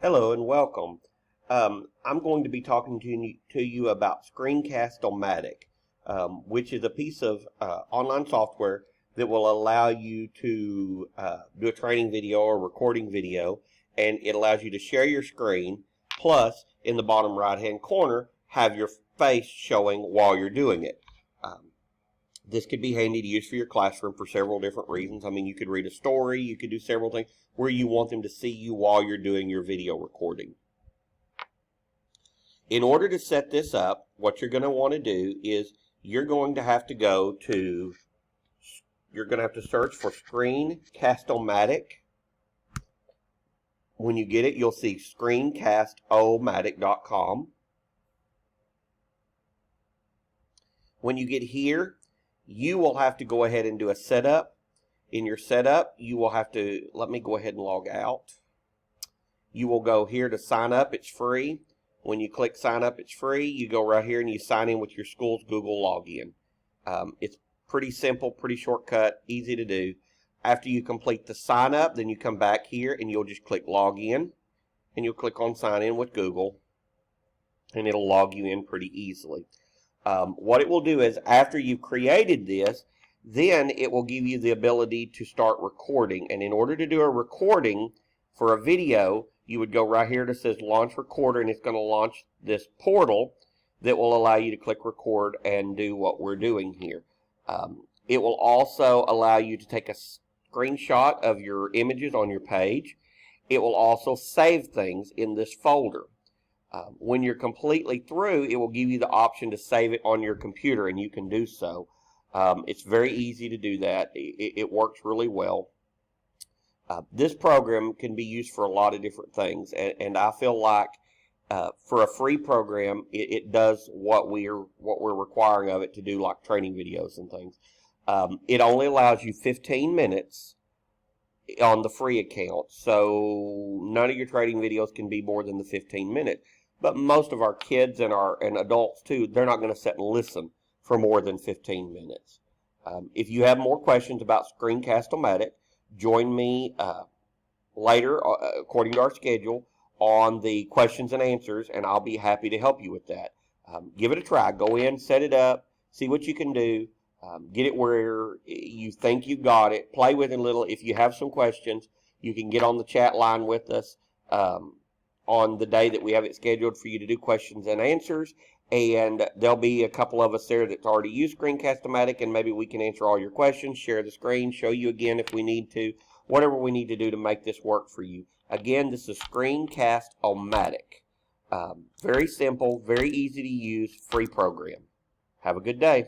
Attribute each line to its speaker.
Speaker 1: Hello and welcome. I'm going to be talking to you about Screencastomatic, which is a piece of online software that will allow you to do a training video or recording video, and it allows you to share your screen, plus in the bottom right hand corner have your face showing while you're doing it. This could be handy to use for your classroom for several different reasons. I mean, you could read a story, you could do several things where you want them to see you while you're doing your video recording. In order to set this up, what you're going to want to do is you're going to have to search for Screencastomatic. When you get it, you'll see Screencastomatic.com. When you get here, you will have to go ahead and do a setup. In your setup, you will have to, let me go ahead and log out. You will go here to sign up, it's free. When you click sign up, it's free. You go right here and you sign in with your school's Google login. It's pretty simple, pretty shortcut, easy to do. After you complete the sign up, then you come back here and you'll just click login, and you'll click on sign in with Google, and it'll log you in pretty easily. What it will do is after you've created this, then it will give you the ability to start recording. And in order to do a recording for a video, you would go right here that says launch recorder, and it's going to launch this portal that will allow you to click record and do what we're doing here. It will also allow you to take a screenshot of your images on your page. It will also save things in this folder. When you're completely through, it will give you the option to save it on your computer, and you can do so. It's very easy to do that. It works really well. This program can be used for a lot of different things, and I feel like for a free program, it does what we're requiring of it to do, like training videos and things. It only allows you 15 minutes on the free account, so none of your training videos can be more than the 15 minutes. But most of our kids and adults too, they're not going to sit and listen for more than 15 minutes. If you have more questions about Screencast-O-Matic, join me later, according to our schedule, on the questions and answers, and I'll be happy to help you with that. Give it a try. Go in, set it up, see what you can do. Get it where you think you got it. Play with it a little. If you have some questions, you can get on the chat line with us on the day that we have it scheduled for you to do questions and answers. And there'll be a couple of us there that's already used Screencast-O-Matic, and maybe we can answer all your questions, share the screen, show you again if we need to, whatever we need to do to make this work for you. Again, this is Screencast-O-Matic. Very simple, very easy to use, free program. Have a good day.